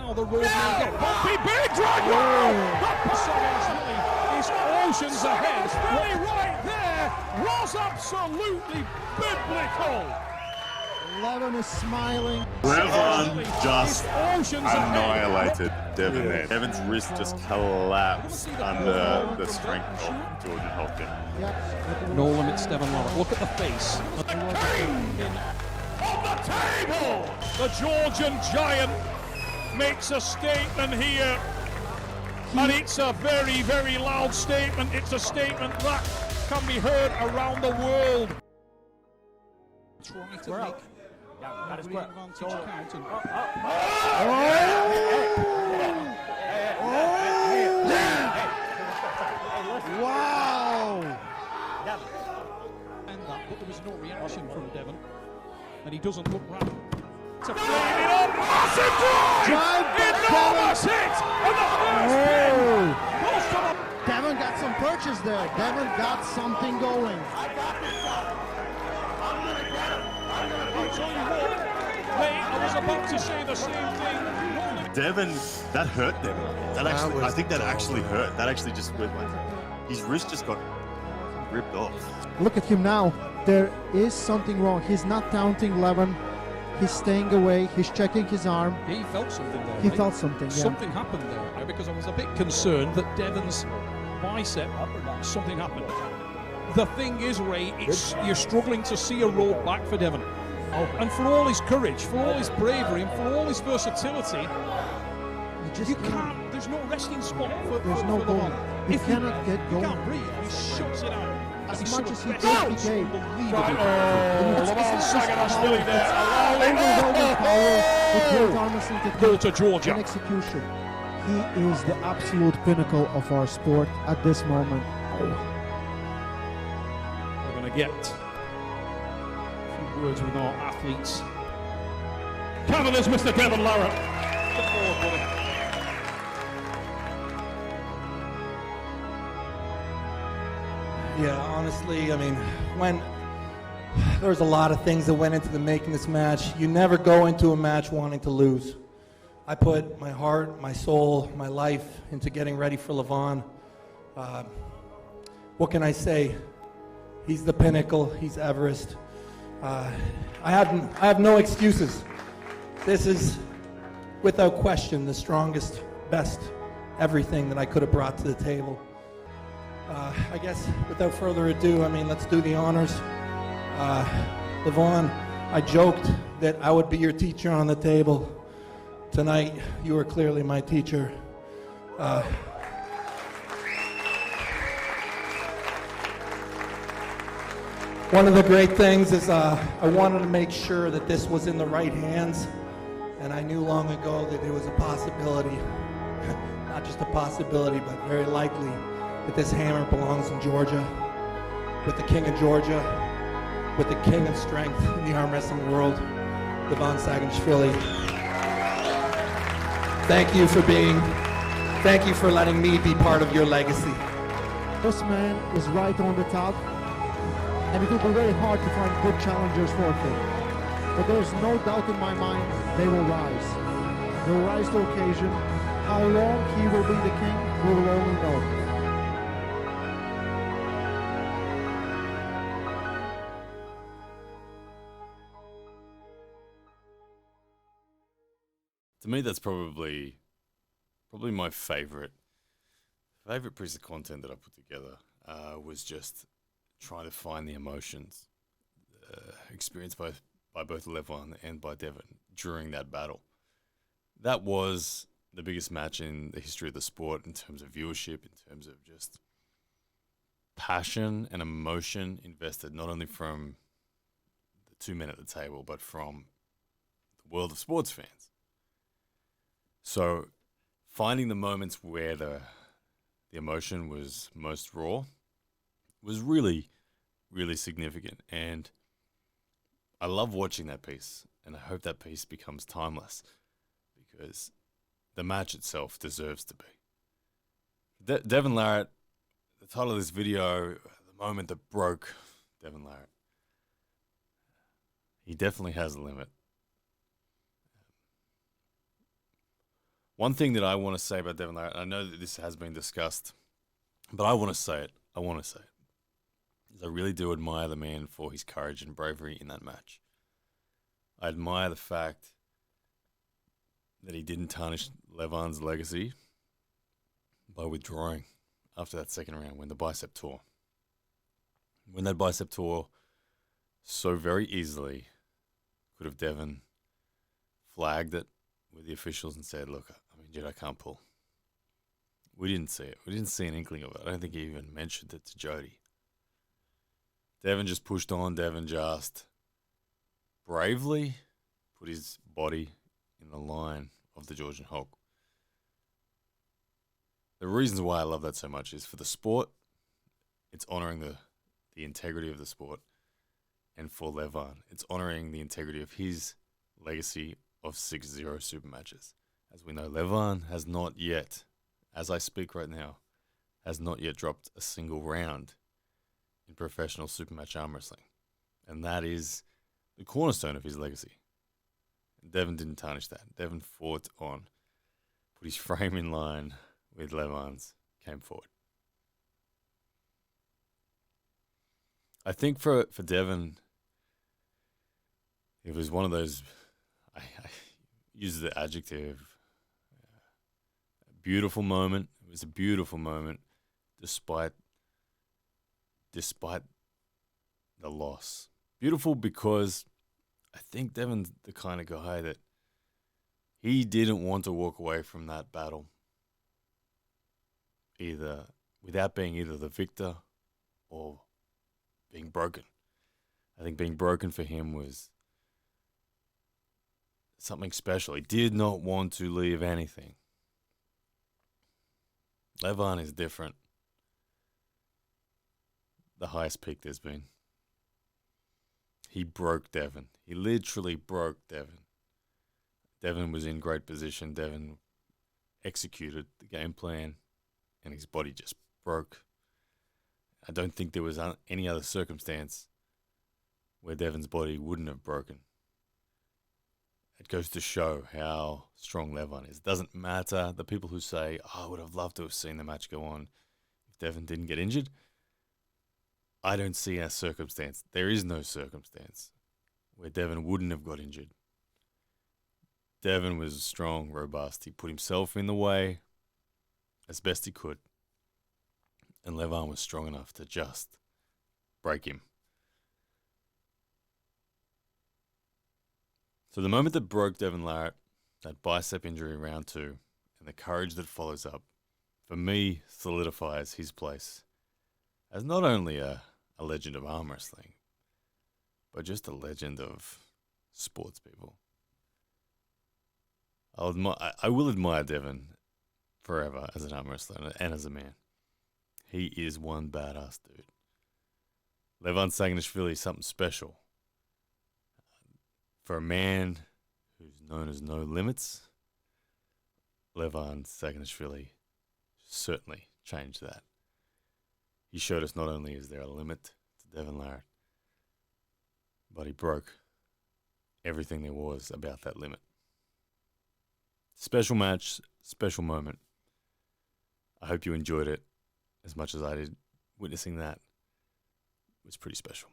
now the road may get bumpy. Big dragon! Saginashvili is oceans ahead. Really right there was absolutely biblical. Levan is smiling. Levan just annihilated Devon there. Devon's wrist just collapsed under the strength of Georgian healthcare. Yep. No limits, Devon Larratt. Look at the face. The king of the table! The Georgian giant makes a statement here. And it's a very, very loud statement. It's a statement that can be heard around the world. Try to make that is correct. advantage count. Wow! And that, but there was no reaction from Devon. And he doesn't look round. To flame it up, massive drive! Enormous hit! And the first pin goes to the... Devon got some purchase there. Devon got something going. I got this shot. I'm gonna get him. I'm gonna I'll tell you what, mate, I was about to say the same thing. Devon, that hurt Devon. I think that actually hurt. That actually just went like, his wrist just got ripped off. Look at him now. There is something wrong. He's not counting Levan. He's staying away. He's checking his arm. He felt something there. He right? felt something, yeah. Something happened there, because I was a bit concerned that Devon's bicep, something happened. The thing is, Ray, you're struggling to see a road back for Devon. And for all his courage, for all his bravery, and for all his versatility, you can't, there's no resting spot for There's no the going. man. He If cannot get he going. can't breathe, he shuts it out. As He's much as he sort did, of he gave. unbelievable. Levan Saginashvili there. Overwhelming power with great arm wrestling Go technique to Georgia. and execution. He is the absolute pinnacle of our sport at this moment. We're going to get a few words with our athletes. Cavaliers, Mr. Devon Larratt. Come forward, buddy. Yeah, honestly, I mean, when there was a lot of things that went into the making this match. You never go into a match wanting to lose. I put my heart, my soul, my life into getting ready for Levan. What can I say? He's the pinnacle. He's Everest. I have no excuses. This is, without question, the strongest, best everything that I could have brought to the table. I guess without further ado, I mean, let's do the honors. Levan, I joked that I would be your teacher on the table. Tonight, you are clearly my teacher. One of the great things is I wanted to make sure that this was in the right hands, and I knew long ago that it was a possibility, not just a possibility, but very likely, that this hammer belongs in Georgia, with the king of Georgia, with the king of strength in the arm wrestling world, Devon Saginashvili. Thank you for letting me be part of your legacy. This man is right on the top, and it will be very hard to find good challengers for him. But there's no doubt in my mind they will rise. They will rise to occasion. How long he will be the king, we will only know. To me, that's probably my favorite piece of content that I put together. Was just trying to find the emotions experienced by both Levan and by Devon during that battle. That was the biggest match in the history of the sport in terms of viewership, in terms of just passion and emotion invested, not only from the two men at the table, but from the world of sports fans. So finding the moments where the emotion was most raw was really, really significant. And I love watching that piece, and I hope that piece becomes timeless, because the match itself deserves to be. Devon Larratt, the title of this video, the moment that broke Devon Larratt. He definitely has a limit. One thing that I want to say about Devon Larratt, I know that this has been discussed, but I want to say it. I want to say it. Is I really do admire the man for his courage and bravery in that match. I admire the fact that he didn't tarnish Levan's legacy by withdrawing after that second round when the bicep tore. When that bicep tore so very easily, could have Devon flagged it with the officials and said, look, I'm injured, I can't pull. We didn't see it. We didn't see an inkling of it. I don't think he even mentioned it to Jody. Devon just pushed on. Devon just bravely put his body in the line of the Georgian Hulk. The reasons why I love that so much is for the sport, it's honouring the integrity of the sport, and for Levan, it's honouring the integrity of his legacy of 6-0 super matches. As we know, Levan has not yet, as I speak right now, has not yet dropped a single round in professional supermatch arm wrestling. And that is the cornerstone of his legacy. And Devon didn't tarnish that. Devon fought on, put his frame in line with Levan's, came forward. I think for Devon, it was one of those, I use the adjective, beautiful moment. It was a beautiful moment despite the loss. Beautiful because I think Devon's the kind of guy that he didn't want to walk away from that battle either without being either the victor or being broken. I think being broken for him was something special. He did not want to leave anything. Levan is different. The highest peak there's been. He broke Devon. He literally broke Devon. Devon was in great position. Devon executed the game plan, and his body just broke. I don't think there was any other circumstance where Devon's body wouldn't have broken. It goes to show how strong Levan is. It doesn't matter the people who say, oh, I would have loved to have seen the match go on if Devon didn't get injured. I don't see a circumstance. There is no circumstance where Devon wouldn't have got injured. Devon was strong, robust. He put himself in the way as best he could. And Levan was strong enough to just break him. So the moment that broke Devon Larratt, that bicep injury round 2, and the courage that follows up, for me, solidifies his place as not only a legend of arm wrestling, but just a legend of sports people. I will admire Devon forever as an arm wrestler and as a man. He is one badass dude. Levan Saginashvili is something special. For a man who's known as No Limits, Levan Saginashvili certainly changed that. He showed us not only is there a limit to Devon Larratt, but he broke everything there was about that limit. Special match, special moment. I hope you enjoyed it as much as I did. Witnessing that was pretty special.